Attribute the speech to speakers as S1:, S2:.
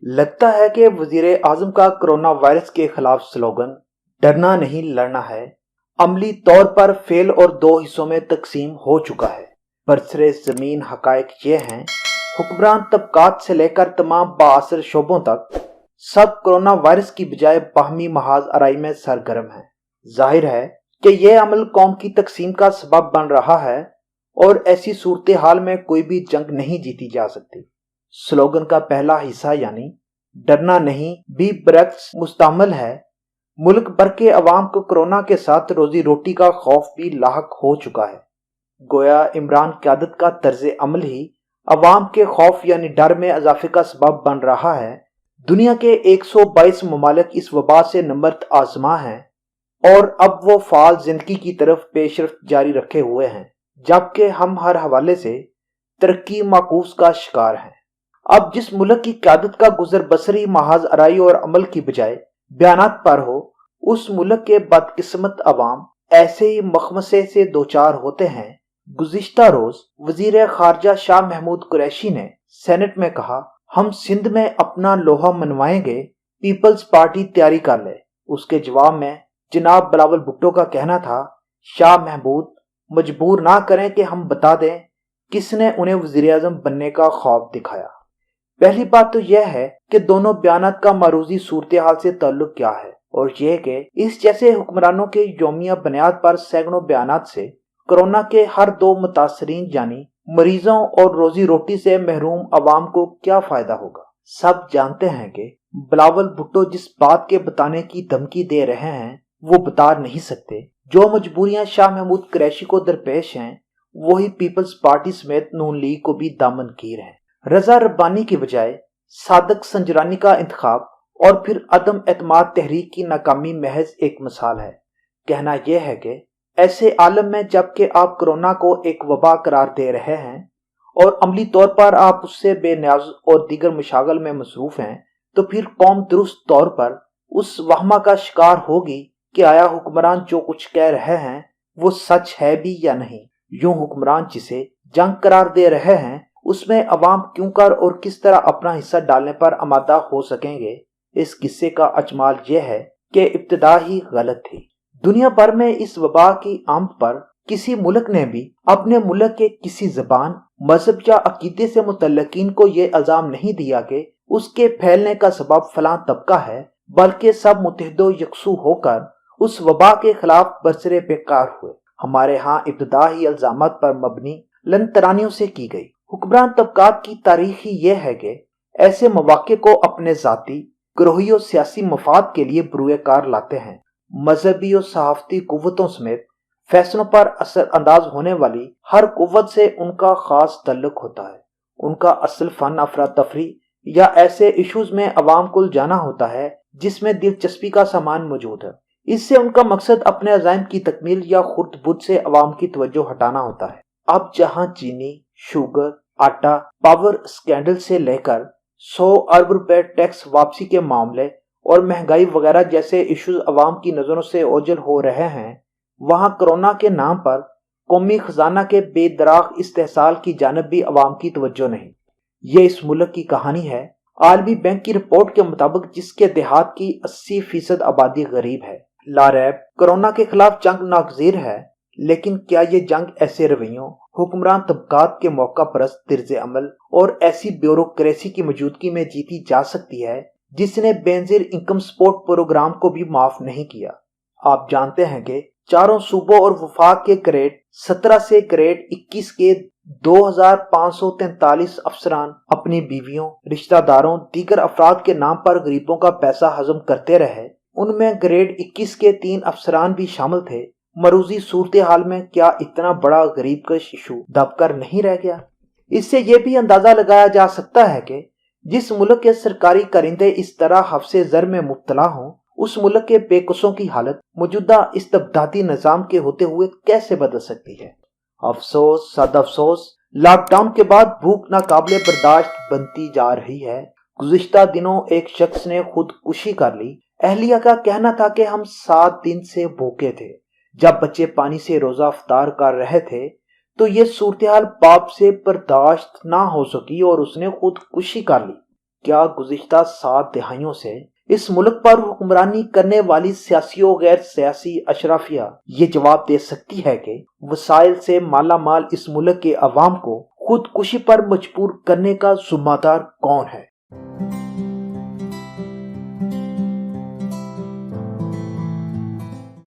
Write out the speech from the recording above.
S1: लगता है कि वजीर आजम का कोरोना वायरस के खिलाफ स्लोगन डरना नहीं लड़ना है अमली तौर पर फेल और दो हिस्सों में तकसीम हो चुका है। बरसरे ज़मीन हकायक ये हैं, हुक्मरान तबकात से लेकर तमाम बाअसर शोबों तक सब कोरोना वायरस की बजाय बाहमी महाज आराई में सरगर्म हैं। जाहिर है कि यह अमल कौम की तकसीम का सबब बन रहा है और ऐसी सूरत हाल में कोई भी जंग नहीं जीती जा सकती। स्लोगन का पहला हिस्सा यानी डरना नहीं भी बरक्स मुस्तमल है। मुल्क भर के अवाम को कोरोना के साथ रोजी रोटी का खौफ भी लाहक हो चुका है। गोया इमरान क़यादत का तर्ज अमल ही अवाम के खौफ यानी डर में इजाफे का सबब बन रहा है। दुनिया के 122 ममालिक इस वबा से नंबरत आजमा हैं और अब वो फाल जिंदगी की तरफ पेशरफ्त जारी रखे हुए हैं, जबकि हम हर हवाले से तरक्की माकूस का शिकार हैं। अब जिस मुल्क की क़यादत का गुजर बसरी महाज आराई और अमल की बजाय बयानात पर हो, उस मुल्क के बदकिस्मत अवाम ऐसे ही मखमसे से दो चार होते हैं। गुज़िश्ता रोज वजीर खारजा शाह महमूद कुरैशी ने सेनेट में कहा, हम सिंध में अपना लोहा मनवाएंगे, पीपल्स पार्टी तैयारी कर ले। उसके जवाब में जनाब बिलावल भुट्टो का कहना था, शाह महमूद मजबूर ना करें कि हम बता दें किसने उन्हें वजीर आज़म बनने का ख्वाब दिखाया। पहली बात तो यह है कि दोनों बयानात का मारूजी सूरत हाल से ताल्लुक क्या है, और यह कि इस जैसे हुक्मरानों के यौमिया बुनियाद पर सैकड़ों बयानात से कोरोना के हर दो मुतासरीन यानी मरीजों और रोजी रोटी से महरूम अवाम को क्या फायदा होगा। सब जानते हैं कि बिलावल भुट्टो जिस बात के बताने की धमकी दे रहे हैं वो बता नहीं सकते। जो मजबूरियां शाह महमूद कुरैशी को दरपेश हैं, वही पीपल्स पार्टी समेत नून लीग को भी दामनगीर हैं। रजा रब्बानी की बजाय सादक संजरानी का इंतखाब और फिर अदम एतमाद तहरीक की नाकामी महज एक मिसाल है। कहना यह है कि ऐसे आलम में जबकि आप कोरोना को एक वबा करार दे रहे हैं और अमली तौर पर आप उससे बेनियाज और दीगर मशागल में मसरूफ हैं, तो फिर कौम दुरुस्त तौर पर उस वहमा का शिकार होगी कि आया हुक्मरान जो कुछ कह रहे हैं वो सच है भी या नहीं। यूं हुक्मरान जिसे जंग करार दे रहे हैं उसमें अवाम क्यों कर और किस तरह अपना हिस्सा डालने पर आमादा हो सकेंगे। इस किस्से का अजमाल यह है कि इब्तिदा ही गलत थी। दुनिया भर में इस वबा की आमद पर किसी मुल्क ने भी अपने मुल्क के किसी जबान, मजहब या अकीदे से मुतल्लिकीन को यह इल्जाम नहीं दिया कि उसके फैलने का सबब फलां तबका है, बल्कि सब मुत्तहिदो यकसू होकर उस वबा के खिलाफ बरसरे बेकार हुए। हमारे यहाँ इब्तिदा ही इल्जामात पर मबनी लंतरानियों से की गई। हुक्मरान तबकात की तारीख ही यह है कि ऐसे मौके को अपने जाती, ग्रोही और सियासी मफाद के लिए बरूए कार लाते हैं। मजहबी और सहाफती कुव्वतों समेत फैसलों पर असर अंदाज होने वाली हर कुव्वत से उनका खास तल्लुक होता है। उनका असल फन अफरा तफरी या ऐसे इशूज में अवाम को जाना होता है जिसमें दिलचस्पी का सामान मौजूद है। इससे उनका मकसद अपने अज़ाइम की तकमील या खुर्द बुद्ध से अवाम की तवज्जो हटाना होता है। अब जहां चीनी, शुगर, आटा, पावर स्कैंडल से लेकर 100 अरब रुपए टैक्स वापसी के मामले और महंगाई वगैरह जैसे इश्यूज अवाम की नजरों से ओझल हो रहे हैं, वहां कोरोना के नाम पर कौमी खजाना के बेदराग इस्तेहसाल की जानब भी अवाम की तवज्जो नहीं। ये इस मुल्क की कहानी है। आलमी बैंक की रिपोर्ट के मुताबिक जिसके देहात की 80% आबादी गरीब है। लारैब कोरोना के खिलाफ जंग नागजीर है, लेकिन क्या ये जंग ऐसे रवैयों, हुक्मरान तबकात के मौका परस्त तिर्ज अमल और ऐसी ब्यूरोक्रेसी की मौजूदगी में जीती जा सकती है जिसने बेनजीर इनकम सपोर्ट प्रोग्राम को भी माफ नहीं किया। आप जानते हैं कि चारों सूबों और वफाक के ग्रेड 17 से ग्रेड 21 के 2543 अफसरान अपनी बीवियों, रिश्तेदारों, दीगर अफराद के नाम पर गरीबों का पैसा हजम करते रहे। उनमें ग्रेड 21 के 3 अफसरान भी शामिल थे। मरूजी सूरत हाल में क्या इतना बड़ा गरीब का इशू दबकर नहीं रह गया? इससे यह भी अंदाजा लगाया जा सकता है कि जिस मुल्क के सरकारी करिंदे इस तरह हफ्से जर में मुब्तला हों, उस मुल्क के बेकसों की हालत मौजूदा इस्तबदादी निजाम के होते हुए कैसे बदल सकती है। अफसोस सद अफसोस, लॉकडाउन के बाद भूख नाकाबिले बर्दाश्त बनती जा रही है। गुज़िश्ता दिनों एक शख्स ने खुदकुशी कर ली। अहलिया का कहना था कि हम 7 दिन से भूखे थे। जब बच्चे पानी से रोजा अफ्तार कर रहे थे तो ये सूरत हाल बाप से बर्दाश्त ना हो सकी और उसने खुदकुशी कर ली। کیا گزشتہ 7 دہائیوں سے اس ملک پر حکمرانی کرنے والی سیاسی و غیر سیاسی اشرافیہ یہ جواب دے سکتی ہے کہ وسائل سے مالا مال اس ملک کے عوام کو خودکشی پر مجبور کرنے کا ذمہ دار کون ہے؟